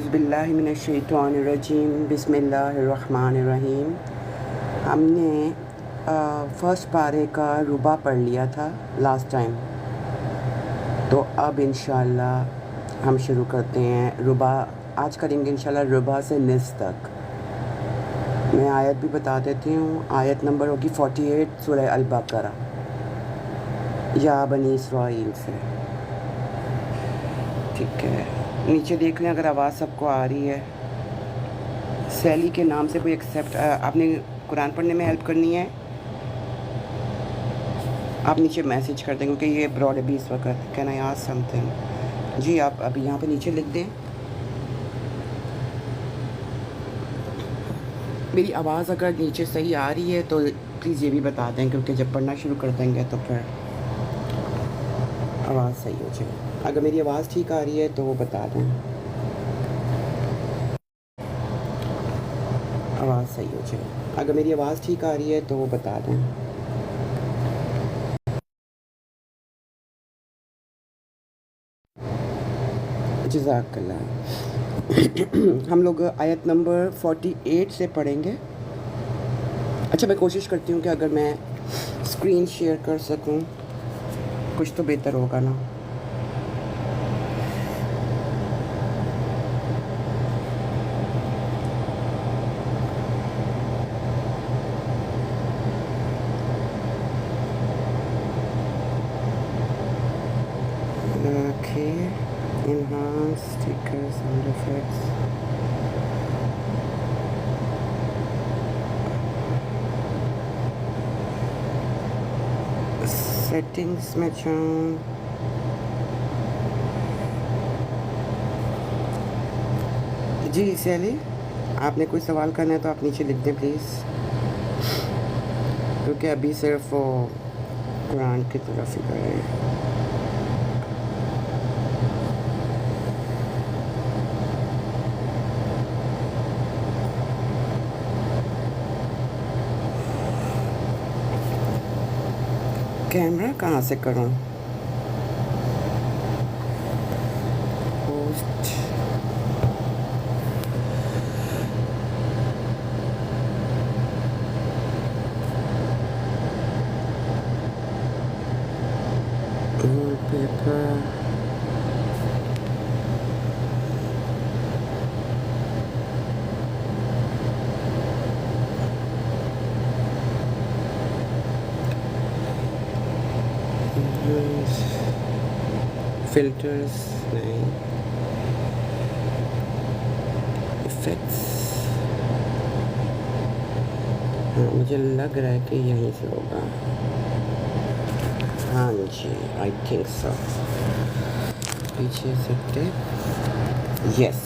اعوذ باللہ من الشیطان الرجیم بسم اللہ الرحمن الرحیم۔ ہم نے فرسٹ پارے کا ربع پڑھ لیا تھا لاسٹ ٹائم، تو اب انشاءاللہ ہم شروع کرتے ہیں ربع۔ آج کریں گے انشاءاللہ ربع سے نصف تک۔ میں آیت بھی بتا دیتی ہوں، آیت نمبر ہوگی 48 سورہ البقرہ، یا بنی اسرائیل سے۔ ٹھیک ہے، نیچے دیکھ لیں اگر آواز سب کو آ رہی ہے۔ سیلی کے نام سے کوئی ایکسیپٹ، آپ نے قرآن پڑھنے میں ہیلپ کرنی ہے، آپ نیچے میسیج کر دیں کیونکہ یہ براڈ ابھی اس وقت۔ Can I ask something? جی آپ ابھی یہاں پہ نیچے لکھ دیں۔ میری آواز اگر نیچے صحیح آ رہی ہے تو پلیز یہ بھی بتا دیں، کیونکہ جب پڑھنا شروع کر دیں گے تو پھر آواز صحیح ہو جائے۔ اگر میری آواز ٹھیک آ رہی ہے تو وہ بتا دیں، آواز صحیح ہو جائے۔ اگر میری آواز ٹھیک آ رہی ہے تو وہ بتا دیں۔ جزاک اللہ۔ ہم لوگ آیت نمبر 48 سے پڑھیں گے۔ اچھا، میں کوشش کرتی ہوں کہ اگر میں اسکرین شیئر کر سکوں کچھ تو بہتر ہوگا نا۔ Okay, enhance sticker sound effects. Settings میں جاؤں، جی سیلی آپ نے کوئی سوال کرنا ہے تو آپ نیچے لکھ دیں پلیز، کیونکہ ابھی صرف وہ قرآن کی طرف ہی کر رہے ہیں۔ کیمرہ کہاں سے کروں؟ پوسٹ، وال پیپر، فلٹرز نہیں، افیکٹس۔ ہاں مجھے لگ رہا ہے کہ یہیں سے ہوگا، ہاں جی آئی تھنک سو۔ پیچھے سے ٹیپ، یس۔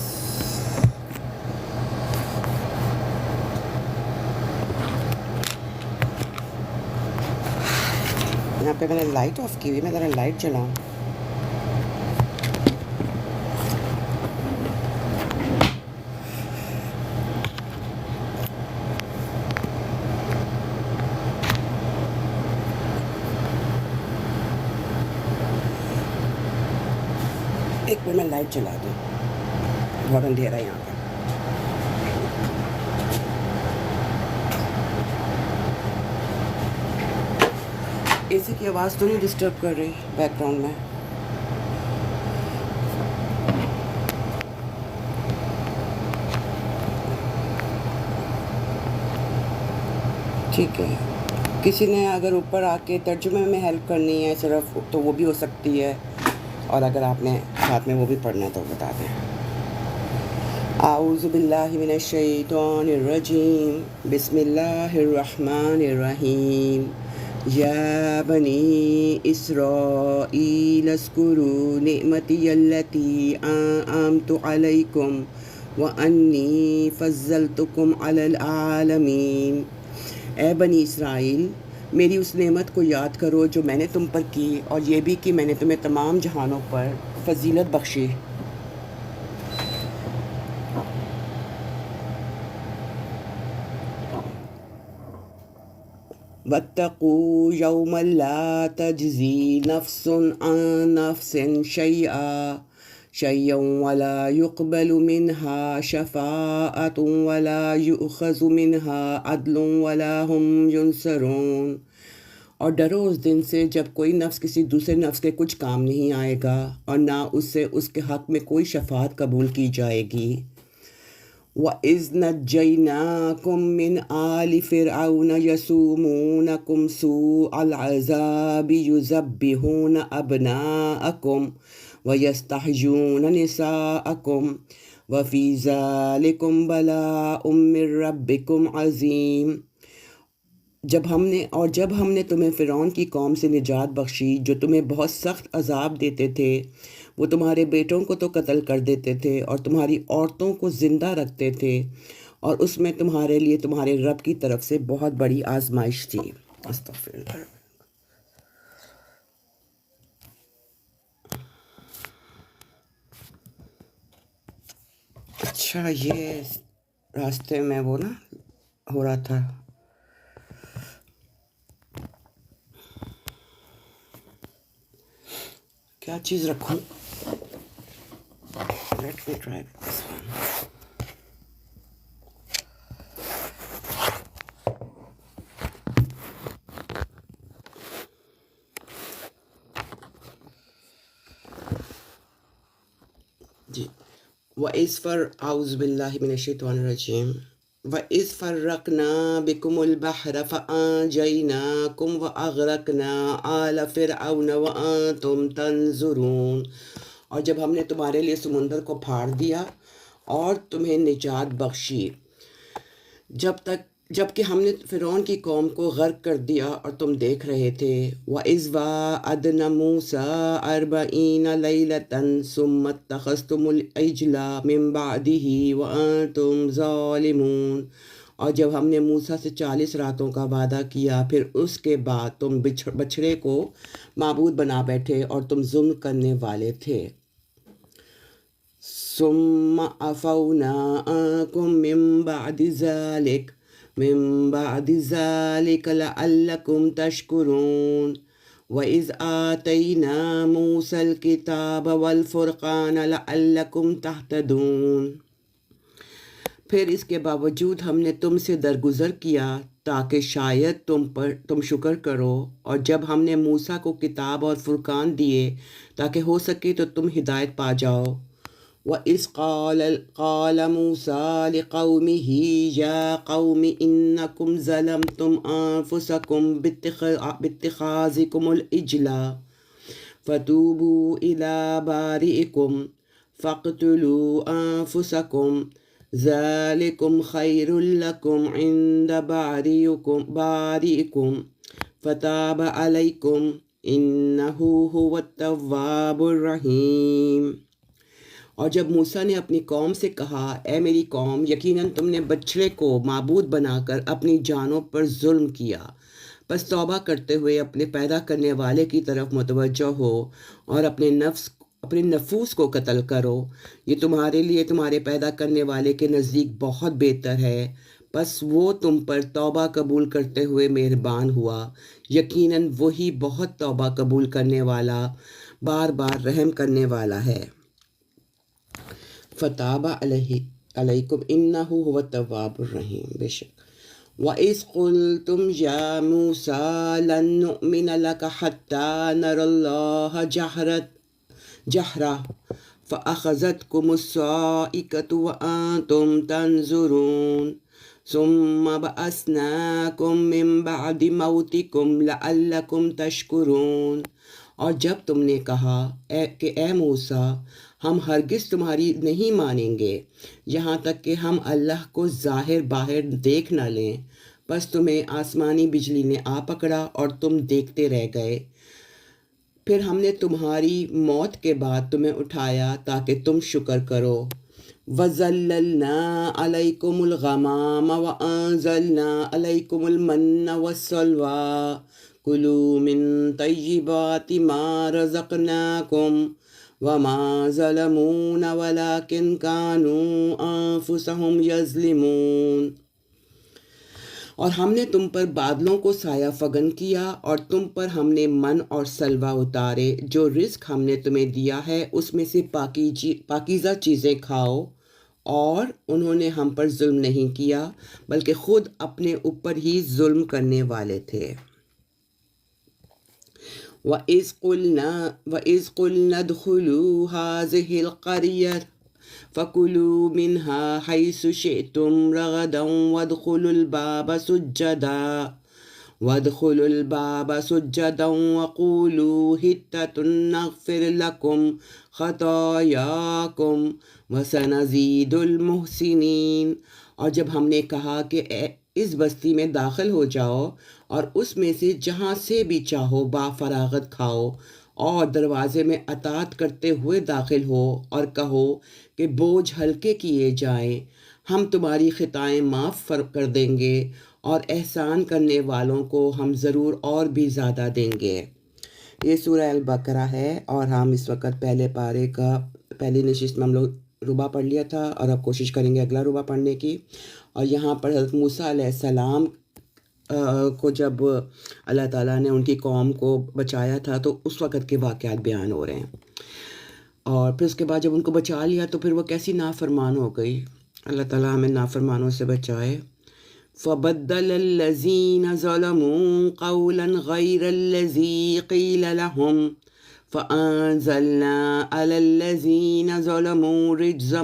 یہاں پہ میں نے لائٹ آف کی ہوئی، میں ذرا لائٹ چلاؤں۔ ایک منٹ میں لائٹ چلا دوں، بہت اندھیرا ہے یہاں پہ۔ اے سی کی آواز تو نہیں ڈسٹرب کر رہی بیک گراؤنڈ میں؟ ٹھیک ہے، کسی نے اگر اوپر آ کے ترجمے میں ہیلپ کرنی ہے صرف تو وہ بھی ہو سکتی ہے، اور اگر آپ نے ساتھ میں وہ بھی پڑھنا ہے تو بتا دیں۔ اعوذ باللہ من الشیطان الرجیم بسم اللہ الرحمن الرحیم۔ یا بنی اسرائیل اذکروا نعمتی التی انعمت علیکم وانی فضلتکم علی العالمین۔ اے بنی اسرائیل، میری اس نعمت کو یاد کرو جو میں نے تم پر کی، اور یہ بھی کہ میں نے تمہیں تمام جہانوں پر فضیلت بخشی۔ واتقوا یوما لا تجزی نفس عن نفس شیئا، شيئا ولا يقبل منها شفاعة ولا يؤخذ منها عدل ولا هم ينصرون۔ اور ڈرو اس دن سے جب کوئی نفس کسی دوسرے نفس کے کچھ کام نہیں آئے گا اور نہ اس سے اس کے حق میں کوئی شفاعت قبول کی جائے گی۔ وَإِذْ نَجَّيْنَاكُمْ مِنْ آلِ فِرْعَوْنَ يَسُومُونَكُمْ سُوءَ الْعَذَابِ يُذَبِّحُونَ أَبْنَاءَكُمْ وَيَسْتَحْيُونَ نِسَاءَكُمْ وَفِي ذَلِكُمْ بَلَاءٌ مِّن رَبِّكُمْ عَظِيمٌ۔ جب ہم نے تمہیں فرعون کی قوم سے نجات بخشی جو تمہیں بہت سخت عذاب دیتے تھے، وہ تمہارے بیٹوں کو تو قتل کر دیتے تھے اور تمہاری عورتوں کو زندہ رکھتے تھے، اور اس میں تمہارے لیے تمہارے رب کی طرف سے بہت بڑی آزمائش تھی۔ استغفر اللہ۔ اچھا، یہ راستے میں وہ نا ہو رہا تھا، کیا چیز رکھوں؟ Let me try this one. جی، اعوذ باللہ من الشیطان الرجیم۔ وَإِذْ فَرَّقْنَا بِكُمُ الْبَحْرَ فَأَنْجَيْنَاكُمْ وَأَغْرَقْنَا آلَ فِرْعَوْنَ وَأَنْتُمْ تَنْظُرُونَ۔ اور جب ہم نے تمہارے لیے سمندر کو پھاڑ دیا اور تمہیں نجات بخشی، جب کہ ہم نے فرعون کی قوم کو غرق کر دیا اور تم دیکھ رہے تھے۔ وَإِذْ وَاعَدْنَا مُوسَىٰ 40 لَيْلَةً ثُمَّ اتَّخَذْتُمُ الْعِجْلَ مِن بَعْدِهِ وَأَنْتُمْ ظَالِمُونَ۔ اور جب ہم نے موسیٰ سے 40 راتوں کا وعدہ کیا، پھر اس کے بعد تم بچھڑے کو معبود بنا بیٹھے اور تم ظلم کرنے والے تھے۔ ثُمَّ عَفَوْنَا عَنْكُم من بعد ذلك لعلكم تشكرون۔ وإذ آتينا موسى الكتاب والفرقان لعلكم تهتدون۔ پھر اس کے باوجود ہم نے تم سے درگزر کیا تاکہ شاید تم شکر کرو، اور جب ہم نے موسیٰ کو کتاب اور فرقان دیے تاکہ ہو سکے تو تم ہدایت پا جاؤ۔ وَإِذْ قَالَ مُوسَىٰ لِقَوْمِهِ يَا قَوْمِ إِنَّكُمْ ظَلَمْتُمْ أَنفُسَكُمْ بِاتِّخَاذِكُمُ الْعِجْلَ فَتُوبُوا إِلَىٰ بَارِئِكُمْ فَاقْتُلُوا أَنفُسَكُمْ ذَلِكُمْ خَيْرٌ لَكُمْ عِندَ بَارِئِكُمْ فَتَابَ عَلَيْكُمْ إِنَّهُ هُوَ التَّوَّابُ الرَّحِيمُ۔ اور جب موسیٰ نے اپنی قوم سے کہا، اے میری قوم، یقیناً تم نے بچڑے کو معبود بنا کر اپنی جانوں پر ظلم کیا، بس توبہ کرتے ہوئے اپنے پیدا کرنے والے کی طرف متوجہ ہو اور اپنے نفوس کو قتل کرو، یہ تمہارے لیے تمہارے پیدا کرنے والے کے نزدیک بہت بہتر ہے، بس وہ تم پر توبہ قبول کرتے ہوئے مہربان ہوا، یقیناً وہی بہت توبہ قبول کرنے والا، بار بار رحم کرنے والا ہے۔ فتاب علیکم انہ هو التواب الرحیم۔ بے شک۔ وَإِذْ قُلْتُمْ يَا مُوسَىٰ لَن نُّؤْمِنَ لَكَ حَتَّىٰ نَرَى اللَّهَ جَهْرَةً فَأَخَذَتْكُمُ الصَّاعِقَةُ وَأَنْتُمْ تَنْظُرُونَ ثُمَّ بَعَثْنَاكُم مِّن بَعْدِ مَوْتِكُمْ لَعَلَّكُمْ تَشْكُرُونَ۔ اور جب تم نے کہا کہ اے موسیٰ، ہم ہرگز تمہاری نہیں مانیں گے یہاں تک کہ ہم اللہ کو ظاہر باہر دیکھ نہ لیں، بس تمہیں آسمانی بجلی نے آ پکڑا اور تم دیکھتے رہ گئے، پھر ہم نے تمہاری موت کے بعد تمہیں اٹھایا تاکہ تم شکر کرو۔ وَظَلَّلْنَا عَلَيْكُمُ الْغَمَامَ وَأَنزَلْنَا عَلَيْكُمُ الْمَنَّ وَالسَّلْوَىٰ كُلُوا مِن طَيِّبَاتِ مَا رَزَقْنَاكُمْ وَمَا ظَلَمُونَا وَلَٰكِن كَانُوا أَنفُسَهُمْ يَظْلِمُونَ۔ اور ہم نے تم پر بادلوں کو سایہ فگن کیا اور تم پر ہم نے من اور سلوہ اتارے، جو رزق ہم نے تمہیں دیا ہے اس میں سے پاکیزہ چیزیں کھاؤ، اور انہوں نے ہم پر ظلم نہیں کیا بلکہ خود اپنے اوپر ہی ظلم کرنے والے تھے۔ وَإِذْ قُلْنَا ادْخُلُوا هَٰذِهِ الْقَرْيَةَ فَكُلُوا مِنْهَا حَيْثُ شِئْتُمْ رَغَدًا وَادْخُلُوا الْبَابَ سُجَّدًا وَقُولُوا حِطَّةٌ نَغْفِرْ لَكُمْ خَطَايَاكُمْ وَسَنَزِيدُ الْمُحْسِنِينَ۔ اور جب ہم نے کہا کہ اس بستی میں داخل ہو جاؤ اور اس میں سے جہاں سے بھی چاہو با فراغت کھاؤ، اور دروازے میں اطاعت کرتے ہوئے داخل ہو اور کہو کہ بوجھ ہلکے کیے جائیں، ہم تمہاری خطائیں معاف کر دیں گے اور احسان کرنے والوں کو ہم ضرور اور بھی زیادہ دیں گے۔ یہ سورہ البقرہ ہے، اور ہم اس وقت پہلے پارے کا پہلی نشست میں ہم لوگ ربع پڑھ لیا تھا، اور اب کوشش کریں گے اگلا ربع پڑھنے کی۔ اور یہاں پر حضرت موسیٰ علیہ السلام کو جب اللہ تعالیٰ نے ان کی قوم کو بچایا تھا تو اس وقت کے واقعات بیان ہو رہے ہیں، اور پھر اس کے بعد جب ان کو بچا لیا تو پھر وہ کیسی نافرمان ہو گئی۔ اللہ تعالیٰ ہمیں نافرمانوں سے بچائے۔ فَبَدَّلَ الَّذِينَ ظَلَمُوا قَوْلًا غَيْرَ الَّذِي قِيلَ لَهُمْ فَأَنزَلْنَا عَلَى الَّذِينَ ظَلَمُوا رِجْزًا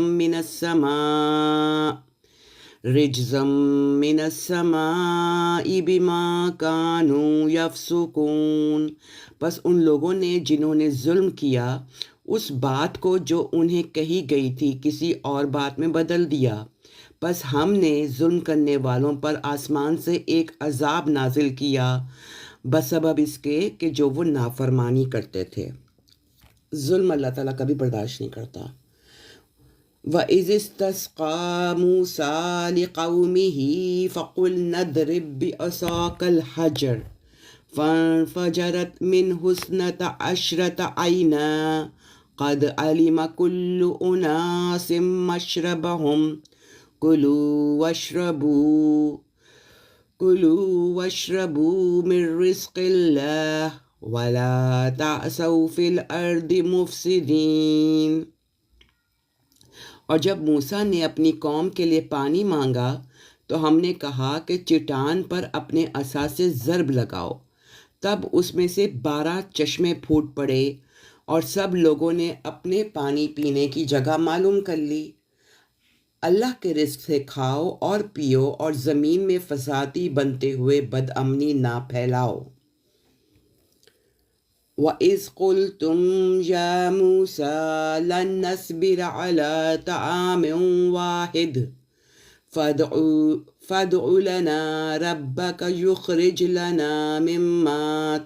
مِّنَ السَّمَاءِ بِمَا كَانُوا يَفْسُقُونَ۔ بس ان لوگوں نے جنہوں نے ظلم کیا اس بات کو جو انہیں کہی گئی تھی کسی اور بات میں بدل دیا، بس ہم نے ظلم کرنے والوں پر آسمان سے ایک عذاب نازل کیا بسبب اس کے کہ جو وہ نافرمانی کرتے تھے۔ ظلم اللہ تعالیٰ کبھی برداشت نہیں کرتا۔ وَإِذِ اسْتَسْقَىٰ مُوسَىٰ لِقَوْمِهِ فَقُلْنَا اضْرِب بِّعَصَاكَ الْحَجَرَ فَانفَجَرَتْ مِنْهُ اثْنَتَا عَشْرَةَ عَيْنًا قَدْ عَلِمَ كُلُّ أُنَاسٍ مَّشْرَبَهُمْ كُلُوا وَاشْرَبُوا مِن رِّزْقِ اللَّهِ وَلَا تَعْثَوْا فِي الْأَرْضِ مُفْسِدِينَ۔ اور جب موسیٰ نے اپنی قوم کے لیے پانی مانگا تو ہم نے کہا کہ چٹان پر اپنے عصا سے ضرب لگاؤ، تب اس میں سے 12 چشمے پھوٹ پڑے، اور سب لوگوں نے اپنے پانی پینے کی جگہ معلوم کر لی۔ اللہ کے رزق سے کھاؤ اور پیو، اور زمین میں فسادی بنتے ہوئے بدامنی نہ پھیلاؤ۔ وَإِذْ قُلْتُمْ يَا مُوسَىٰ لَن نَّصْبِرَ عَلَىٰ طَعَامٍ وَاحِدٍ فَادْعُ لَنَا رَبَّكَ يُخْرِجْ لَنَا مِمَّا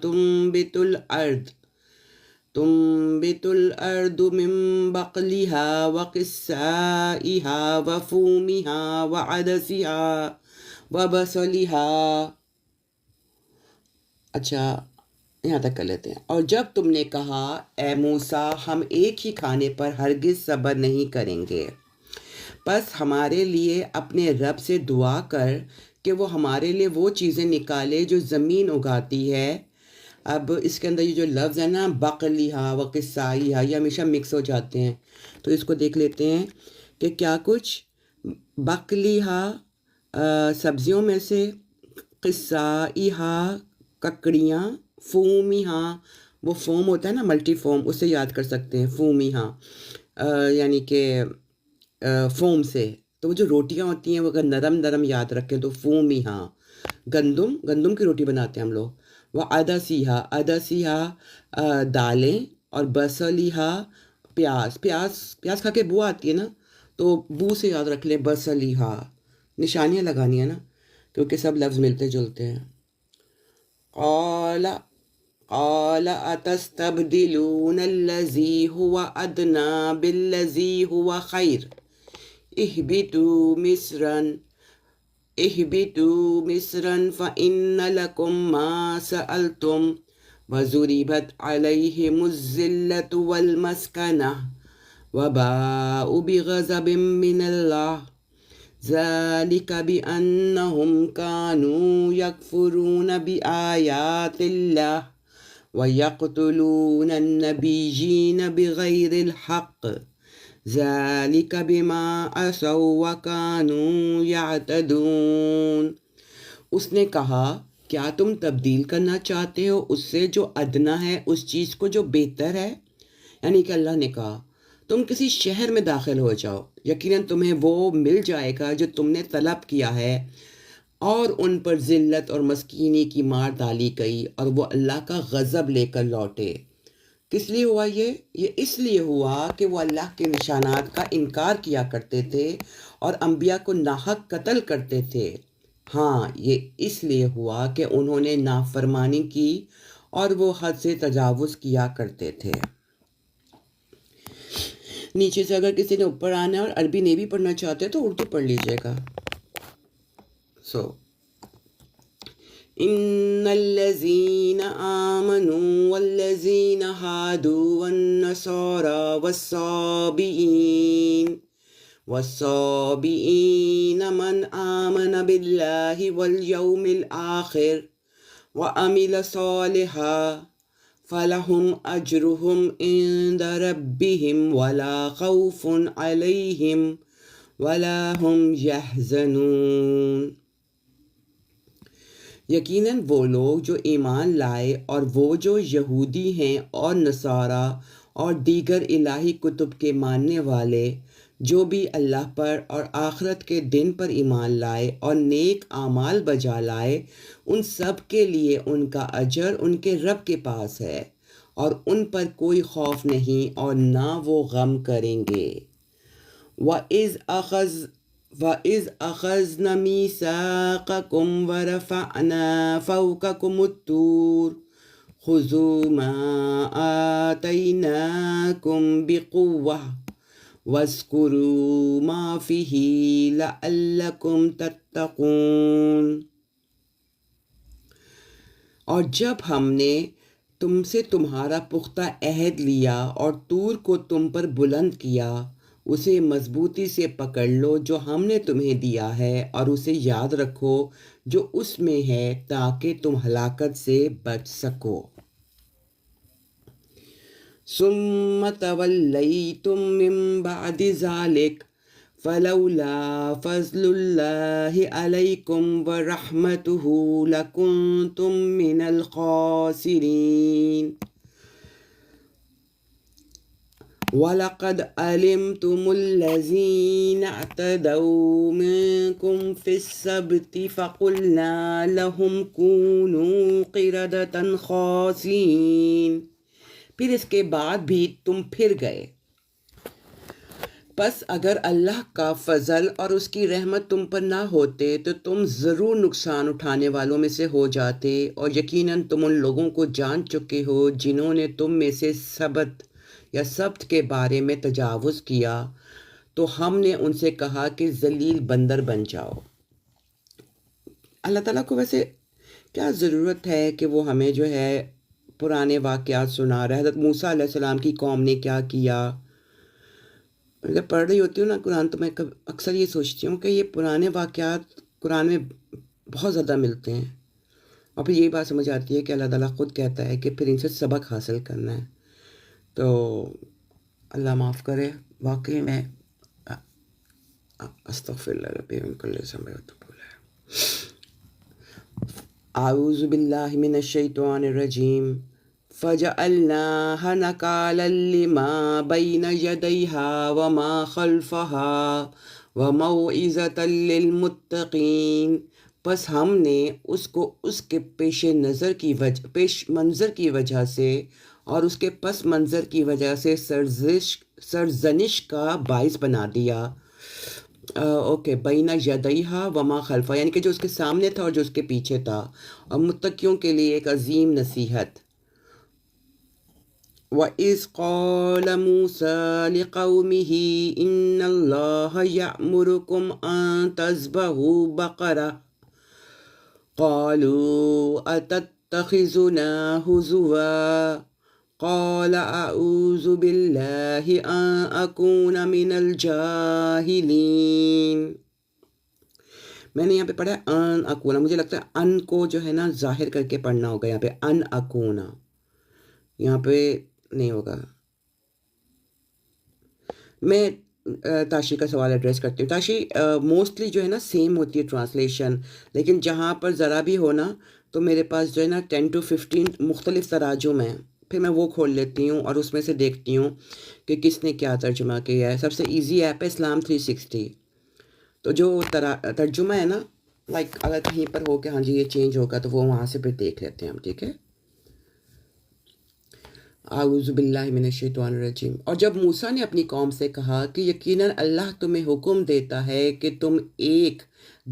تُنبِتُ الْأَرْضُ مِن بَقْلِهَا وَقِثَّائِهَا وَفُومِهَا وَعَدَسِهَا وَبَصَلِهَا۔ اچھا، یہاں تک کر لیتے ہیں۔ اور جب تم نے کہا اے موسیٰ ہم ایک ہی کھانے پر ہرگز صبر نہیں کریں گے، بس ہمارے لیے اپنے رب سے دعا کر کہ وہ ہمارے لیے وہ چیزیں نکالے جو زمین اگاتی ہے۔ اب اس کے اندر یہ جو لفظ ہے نا بقلیہا و قصائیہا، یہ ہمیشہ مکس ہو جاتے ہیں، تو اس کو دیکھ لیتے ہیں کہ کیا کچھ بقلیہا سبزیوں میں سے، قصائیہا ککڑیاں، فومیہا وہ فوم ہوتا ہے نا ملٹی فوم، اس سے یاد کر سکتے ہیں، فومیہا یعنی کہ فوم سے، تو وہ جو روٹیاں ہوتی ہیں وہ اگر نرم نرم یاد رکھیں تو فومیہا، گندم کی روٹی بناتے ہیں ہم لوگ، وہ عدسیہا دالیں، اور بصلیہا پیاز کھا کے بو آتی ہے نا، تو بو سے یاد رکھ لیں بصلیہا، نشانیاں لگانی ہے نا کیونکہ سب لفظ ملتے جلتے ہیں۔ قال اتستبدلون الذی هو ادنی بالذی هو خیر اهبطوا مصرا فإن لكم ما سألتم وضربت عليهم الذلة والمسكنة وباءوا بغضب من الله ذَلِكَ بِأَنَّهُمْ كَانُوا يَكْفُرُونَ بِآيَاتِ اللَّهِ وَيَقْتُلُونَ النَّبِيِّينَ بِغَيْرِ الْحَقِّ ذَلِكَ بِمَا عَصَوْا وَكَانُوا يَعْتَدُونَ۔ اس نے کہا کیا تم تبدیل کرنا چاہتے ہو اس سے جو ادنا ہے اس چیز کو جو بہتر ہے؟ یعنی کہ اللہ نے کہا تم کسی شہر میں داخل ہو جاؤ، یقیناً تمہیں وہ مل جائے گا جو تم نے طلب کیا ہے، اور ان پر ذلت اور مسکینی کی مار ڈالی گئی اور وہ اللہ کا غضب لے کر لوٹے۔ کس لیے ہوا یہ اس لیے ہوا کہ وہ اللہ کے نشانات کا انکار کیا کرتے تھے اور انبیاء کو ناحق قتل کرتے تھے۔ ہاں، یہ اس لیے ہوا کہ انہوں نے نافرمانی کی اور وہ حد سے تجاوز کیا کرتے تھے۔ نیچے سے اگر کسی نے اوپر آنا ہے اور عربی نہیں بھی پڑھنا چاہتے تو اردو پڑھ لیجئے گا۔ ان الذين آمنوا والذين هادوا والنصارى والصابئين من آمن بالله واليوم الآخر وعمل صالحا فلهم أجرهم عند ربهم ولا خوف عليهم ولا هم يحزنون۔ یقیناً وہ لوگ جو ایمان لائے اور وہ جو یہودی ہیں اور نصارہ اور دیگر الہی کتب کے ماننے والے، جو بھی اللہ پر اور آخرت کے دن پر ایمان لائے اور نیک اعمال بجا لائے، ان سب کے لیے ان کا اجر ان کے رب کے پاس ہے، اور ان پر کوئی خوف نہیں اور نہ وہ غم کریں گے۔ وَإِذْ أَخَذْنَا مِيثَاقَكُمْ وَرَفَعْنَا فَوْقَكُمُ الطُّورَ خُذُوا مَا آتَيْنَاكُمْ بِقُوَّةٍ وَاذْكُرُوا مَا فِيهِ لَعَلَّكُمْ تَتَّقُونَ۔ اور جب ہم نے تم سے تمہارا پختہ عہد لیا اور طور کو تم پر بلند کیا، اسے مضبوطی سے پکڑ لو جو ہم نے تمہیں دیا ہے، اور اسے یاد رکھو جو اس میں ہے تاکہ تم ہلاکت سے بچ سکو۔ ثم تولیتم من بعد ذلک فلولا فضل اللہ علیکم ورحمتہ لکنتم من الخاسرین۔ وَلَقَدْ عَلِمْتُمُ الَّذِينَ اعْتَدَوْا مِنكُمْ فِي السَّبْتِ فَقُلْنَا لَهُمْ كُونُوا قِرَدَةً خَاسِئِينَ۔ پھر اس کے بعد بھی تم پھر گئے، پس اگر اللہ کا فضل اور اس کی رحمت تم پر نہ ہوتے تو تم ضرور نقصان اٹھانے والوں میں سے ہو جاتے، اور یقیناً تم ان لوگوں کو جان چکے ہو جنہوں نے تم میں سے سبت کے بارے میں تجاوز کیا، تو ہم نے ان سے کہا کہ ذلیل بندر بن جاؤ۔ اللہ تعالیٰ کو ویسے کیا ضرورت ہے کہ وہ ہمیں جو ہے پرانے واقعات سنا رہا ہے۔ حضرت موسیٰ علیہ السلام کی قوم نے کیا کیا۔ جب پڑھ رہی ہوتی ہوں نا قرآن تو میں اکثر یہ سوچتی ہوں کہ یہ پرانے واقعات قرآن میں بہت زیادہ ملتے ہیں، اور پھر یہی بات سمجھ آتی ہے کہ اللہ تعالیٰ خود کہتا ہے کہ پھر ان سے سبق حاصل کرنا ہے۔ تو اللہ معاف کرے، واقعی میں استغفر اللہ ربی من کل ذنب واتوب الیہ۔ اعوذ باللہ من الشیطان الرجیم۔ فَجَعَلْنَاهَا نَكَالًا لِمَا بَيْنَ يَدَيْهَا وَمَا خَلْفَهَا وَمَوْعِظَةً لِلْمُتَّقِينَ۔ پس ہم نے اس کو اس کے پیش منظر کی وجہ سے اور اس کے پس منظر کی وجہ سے سرزنش کا باعث بنا دیا۔ بین یدیہا وما خلفہ، یعنی کہ جو اس کے سامنے تھا اور جو اس کے پیچھے تھا، اور متقیوں کے لیے ایک عظیم نصیحت۔ وَإِذْ قَالَ مُوسَىٰ لِقَوْمِهِ إِنَّ اللَّهَ يَأْمُرُكُمْ أَن تَذْبَحُوا بَقَرَةً قَالُوا أَتَتَّخِذُنَا هُزُوًا قَالَ أَعُوذُ بِاللَّهِ أَن أَكُونَ مِنَ الْجَاهِلِينَ۔ میں نے یہاں پہ پڑھا ہے ان اکونا، مجھے لگتا ہے ان کو جو ہے نا ظاہر کر کے پڑھنا ہوگا یہاں پہ، ان اکونا، یہاں پہ نہیں ہوگا۔ میں تاشی کا سوال ایڈریس کرتی ہوں۔ تاشی موسٹلی جو ہے نا سیم ہوتی ہے ٹرانسلیشن، لیکن جہاں پر ذرا بھی ہونا تو میرے پاس جو ہے نا 10 to 15 مختلف تراجم ہیں، پھر میں وہ کھول لیتی ہوں اور اس میں سے دیکھتی ہوں کہ کس نے کیا ترجمہ کیا ہے۔ سب سے ایزی ایپ ہے اسلام 360، تو جو ترجمہ ہے نا، لائک اگر کہیں پر ہو کہ ہاں جی یہ چینج ہوگا تو وہ وہاں سے پھر دیکھ لیتے ہیں ہم، ٹھیک ہے۔ اعوذ باللہ من الشیطان الرجیم۔ اور جب موسیٰ نے اپنی قوم سے کہا کہ یقیناً اللہ تمہیں حکم دیتا ہے کہ تم ایک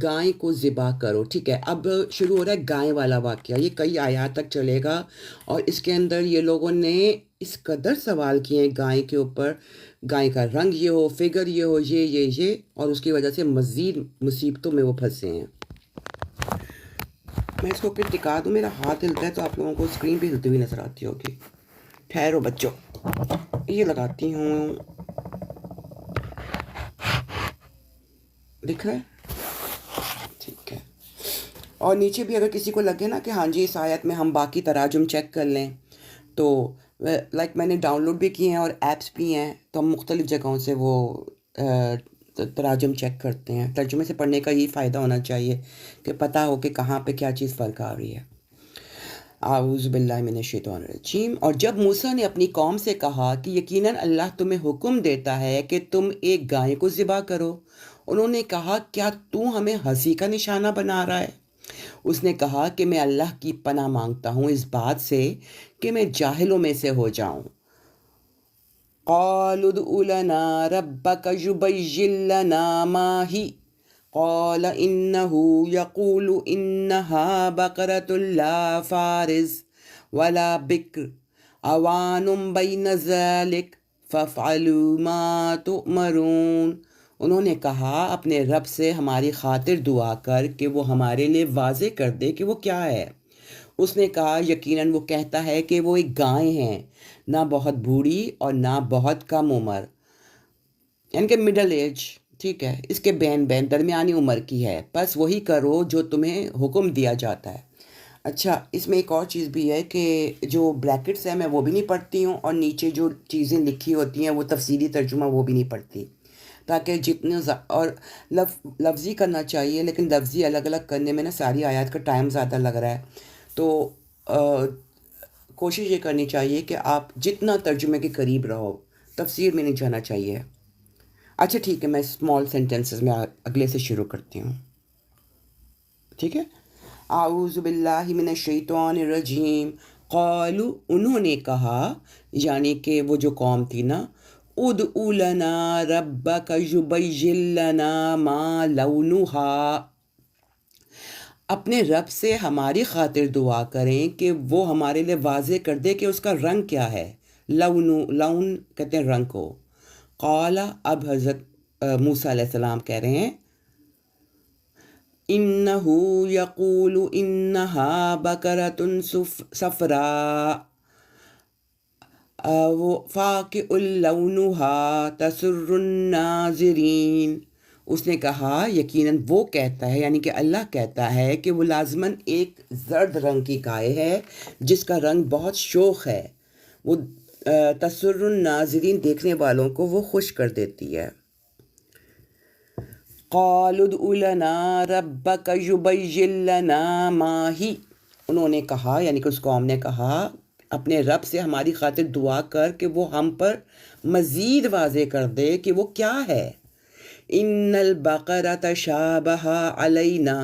گائے کو ذبح کرو، ٹھیک ہے۔ اب شروع ہو رہا ہے گائے والا واقعہ، یہ کئی آیات تک چلے گا، اور اس کے اندر یہ لوگوں نے اس قدر سوال کیے ہیں گائے کے اوپر، گائے کا رنگ یہ ہو، فگر یہ ہو، یہ اور اس کی وجہ سے مزید مصیبتوں میں وہ پھنسے ہیں۔ میں اس کو پھر ٹکا دوں، میرا ہاتھ ہلتا ہے تو آپ لوگوں کو اسکرین بھی ہلتی ہوئی نظر آتی ہوگی۔ ٹھہرو بچوں، یہ لگاتی ہوں، دکھ رہا ہے؟ ٹھیک ہے۔ اور نیچے بھی اگر کسی کو لگے نا کہ ہاں جی اس آیت میں ہم باقی تراجم چیک کر لیں، تو لائک میں نے ڈاؤن لوڈ بھی کیے ہیں اور ایپس بھی ہیں، تو ہم مختلف جگہوں سے وہ تراجم چیک کرتے ہیں۔ ترجمے سے پڑھنے کا یہی فائدہ ہونا چاہیے کہ پتہ ہو کہ کہاں پہ کیا چیز فرق آ رہی ہے۔ اعوذ باللہ من الشیطان الرجیم۔ اور جب موسیٰ نے اپنی قوم سے کہا کہ یقیناً اللہ تمہیں حکم دیتا ہے کہ تم ایک گائے کو ذبح کرو، انہوں نے کہا کیا تو ہمیں ہنسی کا نشانہ بنا رہا ہے؟ اس نے کہا کہ میں اللہ کی پناہ مانگتا ہوں اس بات سے کہ میں جاہلوں میں سے ہو جاؤں۔ قالوا ادع لنا ربك يبين لنا ما هي قال إنه يقول إنها بقرة لا فارز ولا بكر عوان بين ذلك فافعلوا ما تؤمرون۔ انہوں نے کہا اپنے رب سے ہماری خاطر دعا کر کہ وہ ہمارے لیے واضح کر دے کہ وہ کیا ہے۔ اس نے کہا یقیناً وہ کہتا ہے کہ وہ ایک گائے ہیں، نہ بہت بوڑھی اور نہ بہت کم عمر، یعنی کہ مڈل ایج، ٹھیک ہے، اس کے بین درمیانی عمر کی ہے، بس وہی کرو جو تمہیں حکم دیا جاتا ہے۔ اچھا، اس میں ایک اور چیز بھی ہے کہ جو بریکٹس ہیں میں وہ بھی نہیں پڑھتی ہوں، اور نیچے جو چیزیں لکھی ہوتی ہیں وہ تفصیلی ترجمہ وہ بھی نہیں پڑھتی، تاکہ جتنے اور لفظی کرنا چاہیے، لیکن لفظی الگ الگ کرنے میں نا ساری آیات کا ٹائم زیادہ لگ رہا ہے، تو کوشش یہ کرنی چاہیے کہ آپ جتنا ترجمے کے قریب رہو، تفسیر میں نہیں جانا چاہیے۔ اچھا ٹھیک ہے، میں اسمال سینٹنسز میں اگلے سے شروع کرتی ہوں، ٹھیک ہے۔ اعوذ باللہ من الشیطان الرجیم۔ قالوا، انہوں نے کہا، یعنی کہ وہ جو قوم تھی نا، ادع لنا ربک یبین لنا ما لونہا، اپنے رب سے ہماری خاطر دعا کریں کہ وہ ہمارے لیے واضح کر دے کہ اس کا رنگ کیا ہے۔ لون کہتے ہیں رنگ کو۔ قال، اب حضرت موسیٰ علیہ السلام کہہ رہے ہیں، انہو یقول انہا بقرۃ صفراء فاقع لونہا تسر الناظرین۔ اس نے کہا یقیناً وہ کہتا ہے، یعنی کہ اللہ کہتا ہے کہ وہ لازماً ایک زرد رنگ کی گائے ہے جس کا رنگ بہت شوخ ہے، وہ تسر الناظرین، دیکھنے والوں کو وہ خوش کر دیتی ہے۔ قالوا ادع لنا ربک یبین لنا ما ہی، انہوں نے کہا، یعنی کہ اس قوم نے کہا اپنے رب سے ہماری خاطر دعا کر کہ وہ ہم پر مزید واضح کر دے کہ وہ کیا ہے۔ ان البقرۃ تشابہ علینا،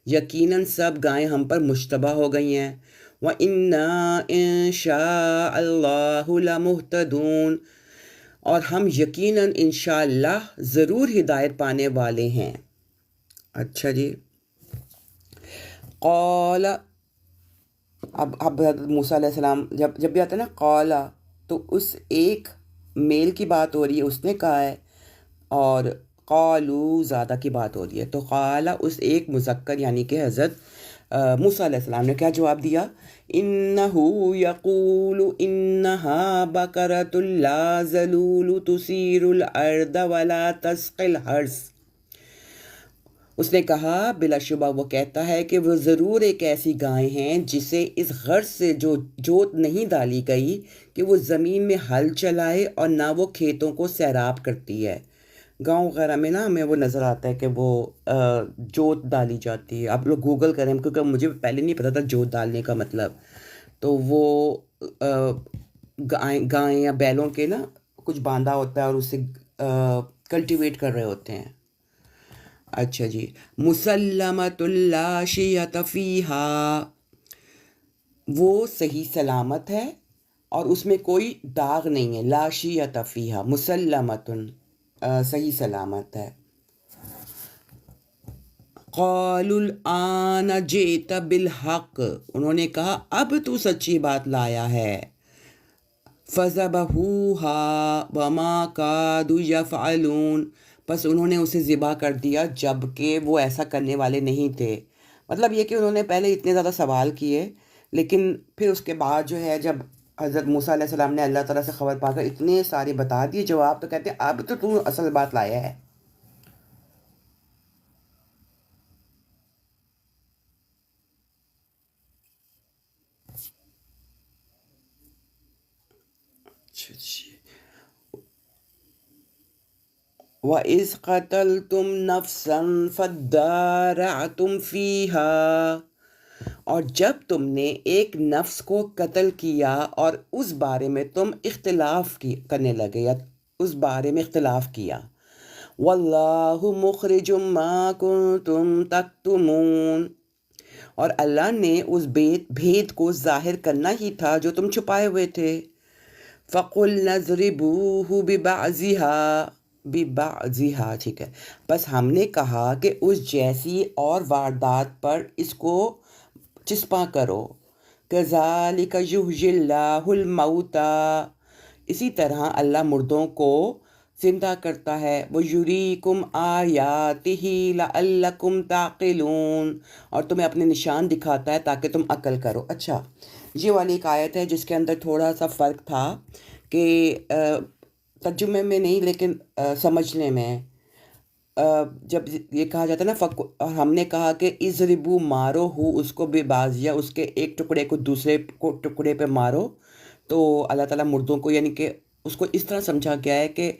یقیناً سب گائیں ہم پر مشتبہ ہو گئی ہیں۔ وَإِنَّا إِن شَاءَ اللَّهُ لَمُهْتَدُونَ، اور ہم یقیناً انشاءاللہ ضرور ہدایت پانے والے ہیں۔ اچھا جی، قال، اب حضرت موسیٰ علیہ السلام جب بھی آتا ہے نا قال، تو اس ایک میل کی بات ہو رہی ہے، اس نے کہا ہے، اور قالو زیادہ کی بات ہو رہی ہے، تو قال اس ایک مذکر یعنی کہ حضرت موسیٰ علیہ السلام نے کیا جواب دیا؟ انہو یقول انہا بقرۃ لا ذلول تثیر الارض ولا تسقی الحرث، اس نے کہا بلا شبہ وہ کہتا ہے کہ وہ ضرور ایک ایسی گائے ہیں جسے اس غرض سے جو جوت نہیں ڈالی گئی کہ وہ زمین میں ہل چلائے، اور نہ وہ کھیتوں کو سیراب کرتی ہے۔ گاؤں وغیرہ میں نا ہمیں وہ نظر آتا ہے کہ وہ جوت ڈالی جاتی ہے، آپ لوگ گوگل کریں کیونکہ مجھے پہلے نہیں پتہ تھا جوت ڈالنے کا مطلب۔ تو وہ گائیں یا بیلوں کے نا کچھ باندھا ہوتا ہے اور اسے کلٹیویٹ کر رہے ہوتے ہیں۔ اچھا جی، مسلمۃ لا شیۃ فیہا، وہ صحیح سلامت ہے اور اس میں کوئی داغ نہیں ہے، لا شیۃ فیہا، مسلمۃ صحیح سلامت ہے۔ قالوا الآن جئت بالحق، انہوں نے کہا اب تو سچی بات لایا ہے۔ فَذَبَحُوهَا وَمَا كَادُوا يَفْعَلُونَ، بس انہوں نے اسے ذبح کر دیا جب کہ وہ ایسا کرنے والے نہیں تھے۔ مطلب یہ کہ انہوں نے پہلے اتنے زیادہ سوال کیے، لیکن پھر اس کے بعد جو ہے جب حضرت موسیٰ علیہ السلام نے اللہ تعالیٰ سے خبر پا کر اتنے سارے بتا دیے جواب، تو کہتے ہیں اب تو اصل بات لایا ہے۔ وَإِذْ قَتَلْتُمْ نَفْسًا فَادَّارَعْتُمْ فِيهَا، اور جب تم نے ایک نفس کو قتل کیا اور اس بارے میں تم اختلاف کرنے لگے یا اس بارے میں اختلاف کیا۔ وَاللَّهُ مُخْرِجٌ مَا كُنْتُمْ تَكْتُمُونَ، اور اللہ نے اس بھید کو ظاہر کرنا ہی تھا جو تم چھپائے ہوئے تھے۔ فَقُلْنَا اضْرِبُوهُ بِبَعْضِهَا، ٹھیک ہے، بس ہم نے کہا کہ اس جیسی اور واردات پر اس کو چسپاں کرو۔ كَذَلِكَ يُحْيِي اللَّهُ الْمَوْتَى، اسی طرح اللہ مردوں کو زندہ کرتا ہے۔ وَيُرِيكُمْ آيَاتِهِ لَعَلَّكُمْ تَعْقِلُونَ، اور تمہیں اپنے نشان دکھاتا ہے تاکہ تم عقل کرو۔ اچھا، یہ والی ایک آیت ہے جس کے اندر تھوڑا سا فرق تھا کہ ترجمے میں نہیں لیکن سمجھنے میں۔ جب یہ کہا جاتا ہے نا اور ہم نے کہا کہ اضربو، مارو ہو اس کو، بے بازیا، اس کے ایک ٹکڑے کو دوسرے کو ٹکڑے پہ مارو، تو اللہ تعالیٰ مردوں کو یعنی کہ اس کو اس طرح سمجھا گیا ہے کہ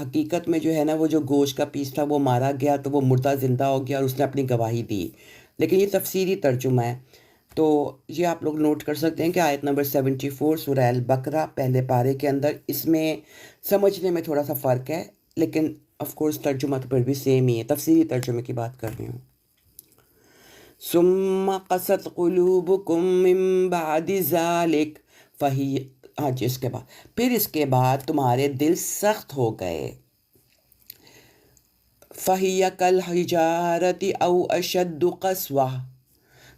حقیقت میں جو ہے نا وہ جو گوشت کا پیس تھا وہ مارا گیا تو وہ مردہ زندہ ہو گیا اور اس نے اپنی گواہی دی، لیکن یہ تفسیری ترجمہ ہے۔ تو یہ آپ لوگ نوٹ کر سکتے ہیں کہ آیت نمبر 74 سورہ البقرہ پہلے پارے کے اندر اس میں سمجھنے میں تھوڑا سا فرق ہے، لیکن آف کورس ترجمہ تو پھر بھی سیم ہی ہے، تفسیری ترجمے کی بات کر رہی ہوں۔ ثم قست قلوبکم من بعد ذلک فہی، ہاں جی، اس کے بعد پھر اس کے بعد تمہارے دل سخت ہو گئے۔ فہی کالحجارۃ او اشد قسوہ،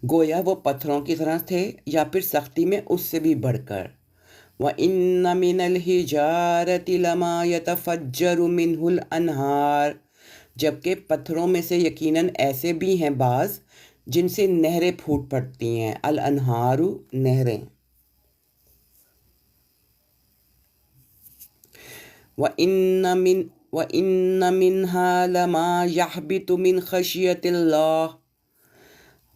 گویا وہ پتھروں کی طرح تھے یا پھر سختی میں اس سے بھی بڑھ کر۔ وَإِنَّ مِنَ الْحِجَارَةِ لَمَا يَتَفَجَّرُ مِنْهُ الْأَنْهَارُ، جبکہ پتھروں میں سے یقیناً ایسے بھی ہیں بعض جن سے نہریں پھوٹ پڑتی ہیں۔ الانہار، نہریں۔ وَإِنَّ مِنْهَا لَمَا يَحْبِطُ مِنْ خَشْيَةِ اللَّهِ،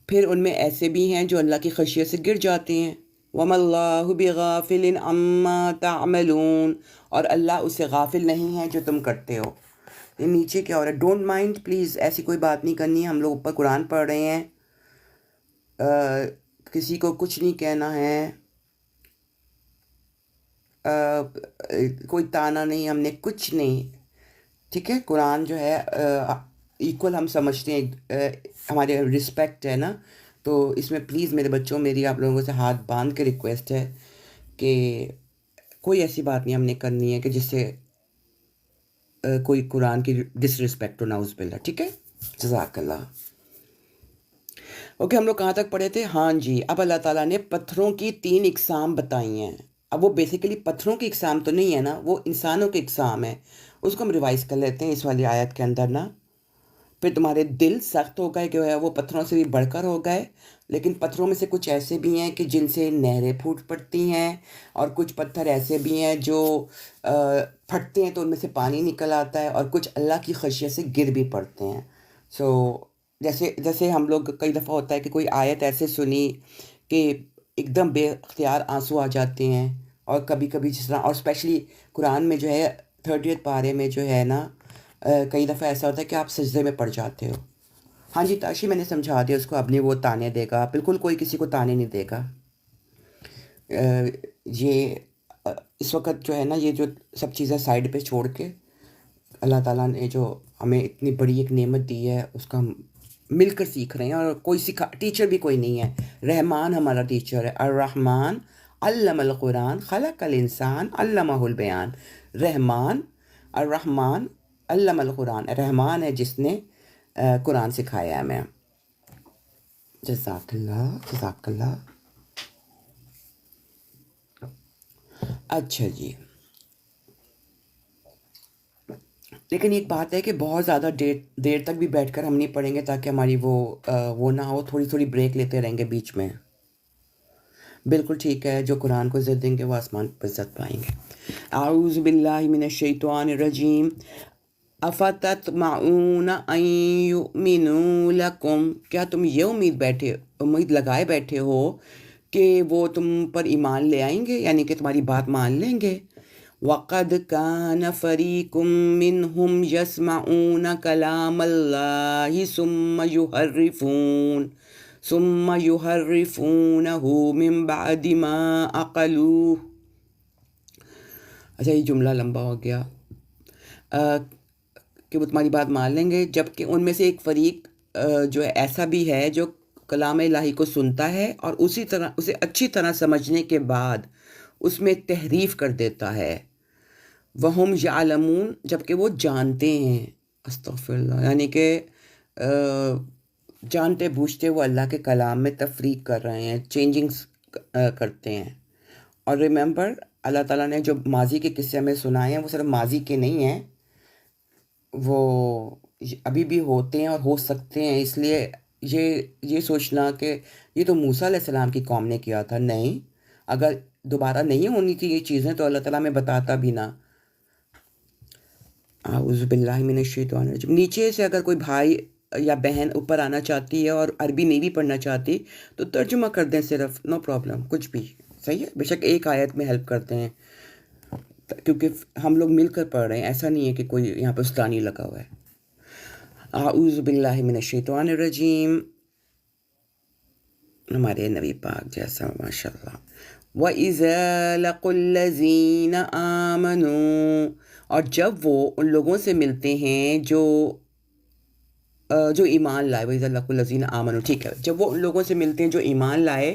پھر ان میں ایسے بھی ہیں جو اللہ کی خشیت سے گر جاتے ہیں۔ وَمَا اللَّهُ بِغَافِلٍ عَمَّا تَعْمَلُونَ، اور اللہ اس سے غافل نہیں ہے جو تم کرتے ہو۔ یہ نیچے کیا ہو رہا ہے؟ ڈونٹ مائنڈ پلیز، ایسی کوئی بات نہیں کرنی ہے، ہم لوگ اوپر قرآن پڑھ رہے ہیں، کسی کو کچھ نہیں کہنا ہے، کوئی تانا نہیں، ہم نے کچھ نہیں، ٹھیک ہے۔ قرآن جو ہے ایکول ہم سمجھتے ہیں، ہمارے رسپیکٹ ہے نا، تو اس میں پلیز میرے بچوں، میری آپ لوگوں سے ہاتھ باندھ کے ریکویسٹ ہے کہ کوئی ایسی بات نہیں ہم نے کرنی ہے کہ جس سے کوئی قرآن کی ڈس رسپیکٹ ہو، نعوذ باللہ، ٹھیک ہے۔ جزاک اللہ۔ اوکے، ہم لوگ کہاں تک پڑھے تھے؟ ہاں جی، اب اللہ تعالیٰ نے پتھروں کی 3 اقسام بتائی ہیں۔ اب وہ بیسیکلی پتھروں کی اقسام تو نہیں ہے نا، وہ انسانوں کی اقسام ہے، اس کو ہم ریوائز کر لیتے ہیں اس والی آیت کے اندر نا۔ پھر تمہارے دل سخت ہو گئے کہ وہ پتھروں سے بھی بڑھ کر ہو گئے، لیکن پتھروں میں سے کچھ ایسے بھی ہیں کہ جن سے نہریں پھوٹ پڑتی ہیں، اور کچھ پتھر ایسے بھی ہیں جو پھٹتے ہیں تو ان میں سے پانی نکل آتا ہے، اور کچھ اللہ کی خشیت سے گر بھی پڑتے ہیں۔ سو جیسے جیسے ہم لوگ کئی دفعہ ہوتا ہے کہ کوئی آیت ایسے سنی کہ ایک دم بے اختیار آنسو آ جاتے ہیں، اور کبھی کبھی جس طرح، اور اسپیشلی قرآن میں جو ہے 30 پارے میں جو ہے نا، کئی دفعہ ایسا ہوتا ہے کہ آپ سجدے میں پڑ جاتے ہو۔ ہاں جی تاشی، میں نے سمجھا دیا اس کو، اب نہیں وہ تانے دے گا، بالکل کوئی کسی کو تانے نہیں دے گا۔ یہ اس وقت جو ہے نا، یہ جو سب چیزیں سائڈ پہ چھوڑ کے اللہ تعالیٰ نے جو ہمیں اتنی بڑی ایک نعمت دی ہے اس کا ہم مل کر سیکھ رہے ہیں، اور کوئی ٹیچر بھی کوئی نہیں ہے، رحمان ہمارا ٹیچر ہے، الرحمن علم القرآن خلق الانسان علمہ البیان۔ رحمان، الرحمن علم القرآن، رحمان ہے جس نے قرآن سکھایا ہے ہمیں۔ جزاک اللہ، جزاک اللہ۔ اچھا جی، لیکن ایک بات ہے کہ بہت زیادہ دیر تک بھی بیٹھ کر ہم نہیں پڑھیں گے، تاکہ ہماری وہ نہ ہو، تھوڑی تھوڑی بریک لیتے رہیں گے بیچ میں۔ بالکل ٹھیک ہے، جو قرآن کو عزت دیں گے وہ آسمان پر عزت پائیں گے۔ اعوذ باللہ من الشیطان الرجیم، افتطمعون ان یؤمنوا لکم، کیا تم یہ امید لگائے بیٹھے ہو کہ وہ تم پر ایمان لے آئیں گے، یعنی کہ تمہاری بات مان لیں گے؟ وَقَدْ كَانَ فَرِيقٌ مِّنْهُمْ يَسْمَعُونَ كَلَامَ اللَّهِ ثُمَّ يُحَرِّفُونَهُ مِن بَعْدِ مَا عَقَلُوهُ۔ اچھا یہ جملہ لمبا ہو گیا، کہ وہ تمہاری بات مان لیں گے، جبکہ ان میں سے ایک فریق جو ہے ایسا بھی ہے جو کلام الہی کو سنتا ہے اور اسی طرح اسے اچھی طرح سمجھنے کے بعد اس میں تحریف کر دیتا ہے۔ وَهُمْ يَعْلَمُونَ، جبکہ وہ جانتے ہیں، استغفر اللہ، یعنی کہ جانتے بوجھتے وہ اللہ کے کلام میں تفریق کر رہے ہیں، چینجنگز کرتے ہیں۔ اور ریممبر، اللہ تعالیٰ نے جو ماضی کے قصے ہمیں سنائے ہیں وہ صرف ماضی کے نہیں ہیں، وہ ابھی بھی ہوتے ہیں اور ہو سکتے ہیں۔ اس لیے یہ سوچنا کہ یہ تو موسیٰ علیہ السلام کی قوم نے کیا تھا، نہیں، اگر دوبارہ نہیں ہونی تھی یہ چیزیں تو اللہ تعالیٰ ہمیں بتاتا بھی نہ۔ اعوذ باللہ من الشیطان الرجیم۔ نیچے سے اگر کوئی بھائی یا بہن اوپر آنا چاہتی ہے اور عربی نہیں بھی پڑھنا چاہتی تو ترجمہ کر دیں صرف، نو پرابلم، کچھ بھی صحیح ہے، بے شک ایک آیت میں ہیلپ کرتے ہیں، کیونکہ ہم لوگ مل کر پڑھ رہے ہیں، ایسا نہیں ہے کہ کوئی یہاں پہ استانی لگا ہوا ہے۔ اعوذ باللہ من الشیطان الرجیم، ہمارے نبی پاک جیسا، ماشاء اللہ۔ وَإِذَا لَقُوا الَّذِينَ آمَنُوا، اور جب وہ ان لوگوں سے ملتے ہیں جو ایمان لائے، وَإِذَا لَقُوا الَّذِينَ آمَنُوا، ٹھیک ہے، جب وہ ان لوگوں سے ملتے ہیں جو ایمان لائے،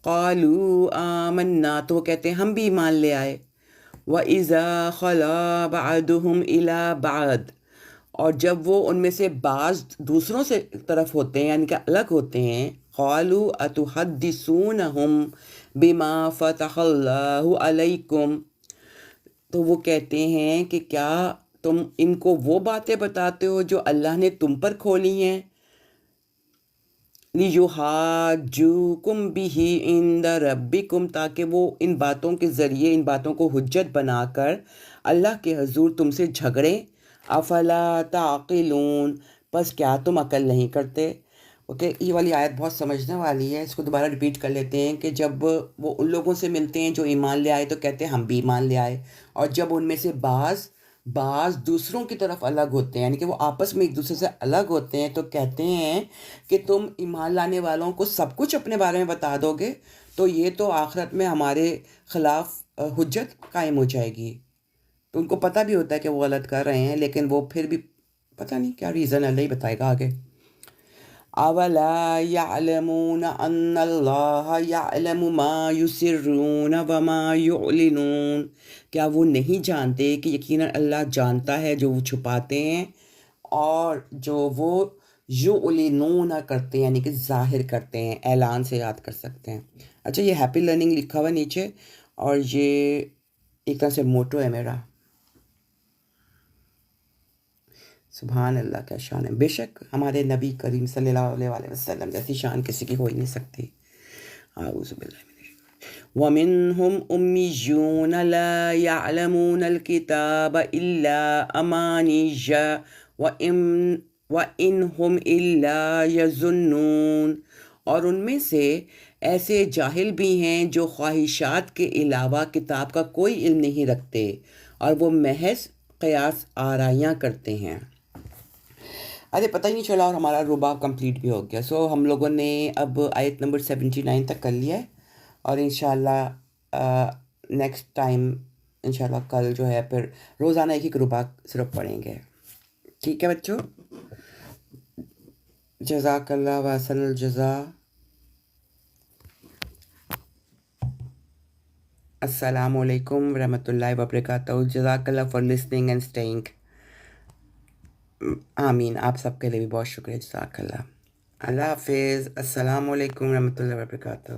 قَالُوا آمَنَّا، تو وہ کہتے ہیں ہم بھی ایمان لے آئے۔ وَإِذَا خَلَا بَعْضُهُمْ إِلَىٰ بَعْضٍ، اور جب وہ ان میں سے بعض دوسروں سے طرف ہوتے ہیں، یعنی کہ الگ ہوتے ہیں، قَالُوا أَتُحَدِّثُونَهُمْ بِمَا فَتَحَ اللَّهُ عَلَيْكُمْ، تو وہ کہتے ہیں کہ کیا تم ان کو وہ باتیں بتاتے ہو جو اللہ نے تم پر کھولی ہیں، لِيُحَاجُّوكُمْ بِهِ عِندَ رَبِّكُمْ، تاکہ وہ ان باتوں کے ذریعے، ان باتوں کو حجت بنا کر اللہ کے حضور تم سے جھگڑیں۔ افلا تعقلون، پس کیا تم عقل نہیں کرتے؟ اوکے، یہ والی آیت بہت سمجھنے والی ہے، اس کو دوبارہ ریپیٹ کر لیتے ہیں کہ جب وہ ان لوگوں سے ملتے ہیں جو ایمان لے آئے تو کہتے ہیں ہم بھی ایمان لے آئے، اور جب ان میں سے بعض دوسروں کی طرف الگ ہوتے ہیں، یعنی کہ وہ آپس میں ایک دوسرے سے الگ ہوتے ہیں، تو کہتے ہیں کہ تم ایمان لانے والوں کو سب کچھ اپنے بارے میں بتا دو گے تو یہ تو آخرت میں ہمارے خلاف حجت قائم ہو جائے گی۔ تو ان کو پتہ بھی ہوتا ہے کہ وہ غلط کر رہے ہیں، لیکن وہ پھر بھی پتہ نہیں کیا ریزن ہے، اللہ ہی بتائے گا آگے۔ اولا یعلمون ان اللہ یعلم ما یسرون وما یعلنون، کیا وہ نہیں جانتے کہ یقیناً اللہ جانتا ہے جو وہ چھپاتے ہیں اور جو وہ یعلنون کرتے ہیں، یعنی کہ ظاہر کرتے ہیں، اعلان سے یاد کر سکتے ہیں۔ اچھا، یہ ہیپی لرننگ لکھا ہوا نیچے، اور یہ ایک طرح سے موٹو ہے میرا۔ سبحان اللہ، کیا شان ہے، بے شک ہمارے نبی کریم صلی اللہ علیہ وسلم جیسی شان کسی کی ہو ہی نہیں سکتی۔ اعوذ باللہ من الشیطان۔ وَمِنْهُمْ أُمِّيُّونَ لَا يَعْلَمُونَ الْكِتَابَ إِلَّا أَمَانِيَّ وَإِنْهُمْ إِلَّا يَظُنُّونَ، اور ان میں سے ایسے جاہل بھی ہیں جو خواہشات کے علاوہ کتاب کا کوئی علم نہیں رکھتے، اور وہ محض قیاس آرائیاں کرتے ہیں۔ ارے پتہ ہی نہیں چلا، اور ہمارا ربع کمپلیٹ بھی ہو گیا۔ سو ہم لوگوں نے اب آیت نمبر 79 تک کر لیا ہے، اور انشاءاللہ نیکسٹ ٹائم انشاءاللہ کل جو ہے پھر روزانہ ایک ایک ربع صرف پڑھیں گے۔ ٹھیک ہے بچوں، جزاک اللہ واسن الجزا۔ السلام علیکم ورحمۃ اللہ وبرکاتہ۔ جزاک اللہ فار لسننگ اینڈ اسٹیئنگ۔ آمین، آپ سب کے لیے بھی بہت شکریہ، جزاک اللہ۔ اللہ حافظ، السلام علیکم ورحمۃ اللہ وبرکاتہ۔